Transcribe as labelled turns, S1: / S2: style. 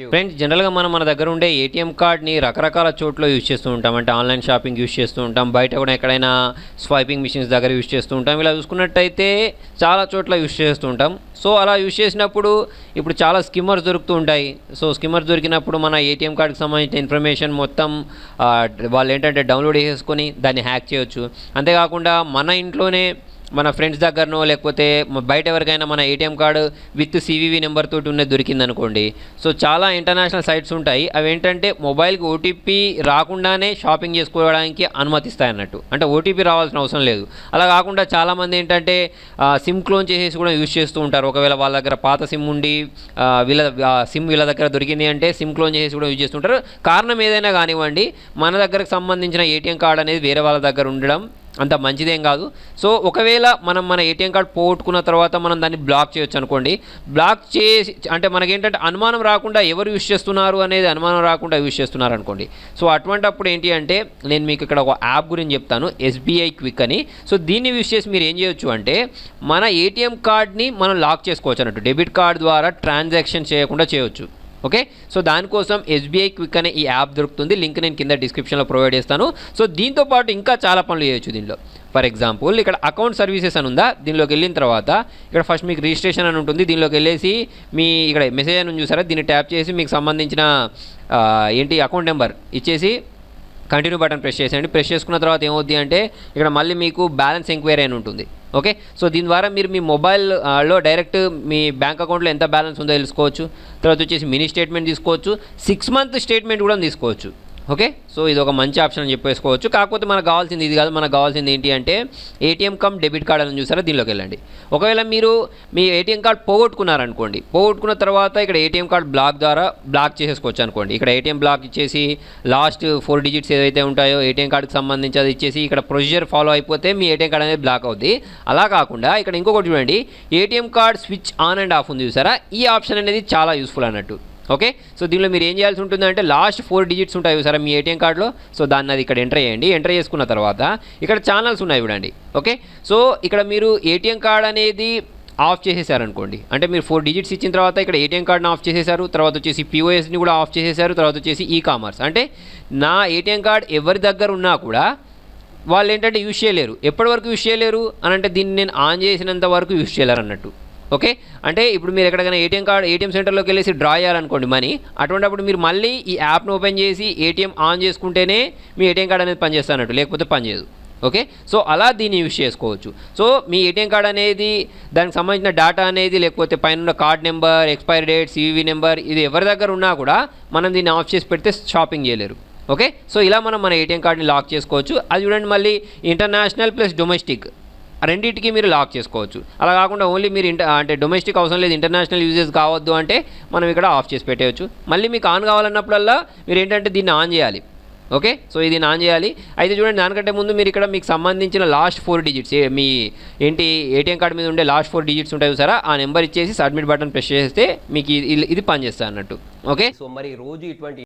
S1: Friends, జనరల్గా మనం మన దగ్గర ఉండే ఏటీఎం కార్డ్ని రకరకాల చోట్ల యూజ్ చేస్తూ ఉంటాం. అంటే ఆన్లైన్ షాపింగ్ యూజ్ చేస్తూ ఉంటాం, బయట కూడా ఎక్కడైనా స్వైపింగ్ మిషన్స్ దగ్గర యూజ్ చేస్తూ ఉంటాం. ఇలా చూసుకున్నట్టయితే చాలా చోట్ల యూజ్ చేస్తూ ఉంటాం. సో అలా యూజ్ చేసినప్పుడు ఇప్పుడు చాలా స్కిమ్మర్స్ దొరుకుతూ ఉంటాయి. సో స్కిమ్మర్స్ దొరికినప్పుడు మన ఏటీఎం కార్డుకి సంబంధించిన ఇన్ఫర్మేషన్ మొత్తం వాళ్ళు ఏంటంటే డౌన్లోడ్ చేసుకొని దాన్ని హ్యాక్ చేయొచ్చు. అంతేకాకుండా మన ఇంట్లోనే మన ఫ్రెండ్స్ దగ్గరనో లేకపోతే బయట ఎవరికైనా మన ATM card with CVV number తోటి ఉన్నది దొరికిందనుకోండి. సో చాలా ఇంటర్నేషనల్ సైట్స్ ఉంటాయి. అవి ఏంటంటే మొబైల్కి ఓటీపీ రాకుండానే షాపింగ్ చేసుకోవడానికి అనుమతిస్తాయి అన్నట్టు. అంటే ఓటీపీ రావాల్సిన అవసరం లేదు. అలా కాకుండా చాలామంది ఏంటంటే సిమ్ క్లోన్ చేసేసి కూడా యూజ్ చేస్తూ ఉంటారు. ఒకవేళ వాళ్ళ దగ్గర పాత సిమ్ ఉండి వీళ్ళ దగ్గర దొరికింది అంటే సిమ్ క్లోన్ చేసేసి కూడా యూజ్ చేస్తుంటారు. కారణం ఏదైనా కానివ్వండి, మన దగ్గరకు సంబంధించిన ఏటీఎం కార్డు అనేది వేరే వాళ్ళ దగ్గర ఉండడం అంత మంచిదేం కాదు. సో ఒకవేళ మనం మన ఏటీఎం కార్డ్ పోగొట్టుకున్న తర్వాత మనం దాన్ని బ్లాక్ చేయొచ్చు అనుకోండి. బ్లాక్ చేసి అంటే మనకేంటంటే అనుమానం రాకుండా ఎవరు యూజ్ చేస్తున్నారు అనేది అనుమానం రాకుండా యూజ్ చేస్తున్నారు అనుకోండి. సో అటువంటి అప్పుడు ఏంటి అంటే నేను మీకు ఇక్కడ ఒక యాప్ గురించి చెప్తాను, ఎస్బీఐ క్విక్ అని. సో దీన్ని యూజ్ చేసి మీరు ఏం చేయొచ్చు అంటే మన ఏటీఎం కార్డ్ని మనం లాక్ చేసుకోవచ్చు అన్నట్టు. డెబిట్ కార్డ్ ద్వారా ట్రాన్సాక్షన్ చేయకుండా చేయొచ్చు. ఓకే, సో దానికోసం ఎస్బీఐ క్విక్ అనే ఈ యాప్ దొరుకుతుంది. లింక్ నేను కింద డిస్క్రిప్షన్లో ప్రొవైడ్ చేస్తాను. సో దీంతో పాటు ఇంకా చాలా పనులు చేయొచ్చు దీనిలో. ఫర్ ఎగ్జాంపుల్ ఇక్కడ అకౌంట్ సర్వీసెస్ అని ఉందా, దీనిలోకి వెళ్ళిన తర్వాత ఇక్కడ ఫస్ట్ మీకు రిజిస్ట్రేషన్ అని ఉంటుంది. దీనిలోకి వెళ్ళేసి మీ ఇక్కడ మెసేజ్ అని చూసారా, దీన్ని ట్యాప్ చేసి మీకు సంబంధించిన అకౌంట్ నెంబర్ ఇచ్చేసి కంటిన్యూ బటన్ ప్రెస్ చేసేయండి. ప్రెస్ చేసుకున్న తర్వాత ఏమవుద్ది అంటే ఇక్కడ మళ్ళీ మీకు బ్యాలెన్స్ ఎంక్వైరీ అని ఉంటుంది. ఓకే, సో దీని ద్వారా మీరు మీ మొబైల్లో డైరెక్ట్ మీ బ్యాంక్ అకౌంట్లో ఎంత బ్యాలెన్స్ ఉందో తెలుసుకోవచ్చు. తర్వాత వచ్చేసి మినీ స్టేట్మెంట్ తీసుకోవచ్చు, 6 మంత్ స్టేట్మెంట్ కూడా తీసుకోవచ్చు. ఓకే, సో ఇది ఒక మంచి ఆప్షన్ అని చెప్పేసుకోవచ్చు. కాకపోతే మనకు కావాల్సింది ఇది కాదు. మనకు కావాల్సింది ఏంటి అంటే ఏటీఎం కమ్ డెబిట్ కార్డ్ అని చూసారా, దీనిలోకి వెళ్ళండి. ఒకవేళ మీరు మీ ఏటీఎం కార్డ్ పోగొట్టుకున్నారనుకోండి, పోగొట్టుకున్న తర్వాత ఇక్కడ ఏటీఎం కార్డ్ బ్లాక్ చేసేసుకోవచ్చు అనుకోండి. ఇక్కడ ఏటీఎం బ్లాక్ ఇచ్చేసి లాస్ట్ 4 డిజిట్స్ ఏదైతే ఉంటాయో ఏటీఎం కార్డుకి సంబంధించి అది ఇచ్చేసి ఇక్కడ ప్రొసీజర్ ఫాలో అయిపోతే మీ ఏటీఎం కార్డ్ అనేది బ్లాక్ అవుద్ది. అలా కాకుండా ఇక్కడ ఇంకొకటి చూడండి, ATM card switch on and of ఉంది చూసారా, ఈ ఆప్షన్ అనేది చాలా యూస్ఫుల్ అన్నట్టు. ఓకే, సో దీనిలో మీరు ఏం చేయాల్సి ఉంటుందంటే లాస్ట్ 4 డిజిట్స్ ఉంటాయి సరే మీ ఏటీఎం కార్డులో. సో దాన్ని అది ఇక్కడ ఎంటర్ చేయండి. ఎంటర్ చేసుకున్న తర్వాత ఇక్కడ ఛానల్స్ ఉన్నాయి చూడండి. ఓకే, సో ఇక్కడ మీరు ఏటీఎం కార్డ్ అనేది ఆఫ్ చేసేసారనుకోండి, అంటే మీరు 4 డిజిట్స్ ఇచ్చిన తర్వాత ఇక్కడ ఏటీఎం కార్డ్ని ఆఫ్ చేసేసారు, తర్వాత వచ్చేసి పిఓఎస్ని కూడా ఆఫ్ చేసేసారు, తర్వాత వచ్చేసి ఈ కామర్స్. అంటే నా ఏటీఎం కార్డ్ ఎవరి దగ్గర ఉన్నా కూడా వాళ్ళు ఏంటంటే యూజ్ చేయలేరు. ఎప్పటి వరకు యూజ్ చేయలేరు అని అంటే దీన్ని నేను ఆన్ చేసినంత వరకు యూజ్ చేయలేరు అన్నట్టు. ఓకే, అంటే ఇప్పుడు మీరు ఎక్కడికైనా ఏటీఎం సెంటర్లోకి వెళ్ళేసి డ్రా చేయాలనుకోండి మనీ, అటువంటిప్పుడు మీరు మళ్ళీ ఈ యాప్ను ఓపెన్ చేసి ఏటీఎం ఆన్ చేసుకుంటేనే మీ ఏటీఎం కార్డ్ అనేది పనిచేస్తున్నట్టు, లేకపోతే పనిచేయదు. ఓకే, సో అలా దీన్ని యూజ్ చేసుకోవచ్చు. సో మీ ఏటీఎం కార్డ్ అనేది దానికి సంబంధించిన డేటా అనేది లేకపోతే పైన card number, expiry date, CVV number ఇది ఎవరి దగ్గర ఉన్నా కూడా మనం దీన్ని ఆఫ్ చేసి పెడితే షాపింగ్ చేయలేరు. ఓకే, సో ఇలా మనం మన ఏటీఎం కార్డ్ని లాక్ చేసుకోవచ్చు. అది చూడండి, మళ్ళీ ఇంటర్నేషనల్ ప్లస్ డొమెస్టిక్ రెండింటికి మీరు లాక్ చేసుకోవచ్చు. అలా కాకుండా ఓన్లీ మీరు అంటే డొమెస్టిక్ అవసరం లేదు, ఇంటర్నేషనల్ యూజెస్ కావద్దు అంటే మనం ఇక్కడ ఆఫ్ చేసి పెట్టేయచ్చు. మళ్ళీ మీకు ఆన్ కావాలన్నప్పుడల్లా మీరు ఏంటంటే దీన్ని ఆన్ చేయాలి. ఓకే, సో ఇది ఆన్ చేయాలి. అయితే చూడండి, దానికంటే ముందు మీరు ఇక్కడ మీకు సంబంధించిన లాస్ట్ 4 డిజిట్స్ మీ ఏటీఎం కార్డు మీద ఉండే లాస్ట్ 4 డిజిట్స్ ఉంటాయి సరే, ఆ నెంబర్ ఇచ్చేసి సబ్మిట్ బటన్ ప్రెస్ చేస్తే మీకు ఇది పనిచేస్తుంది అన్నట్టు. ఓకే, సో మరి రోజు ఇటువంటి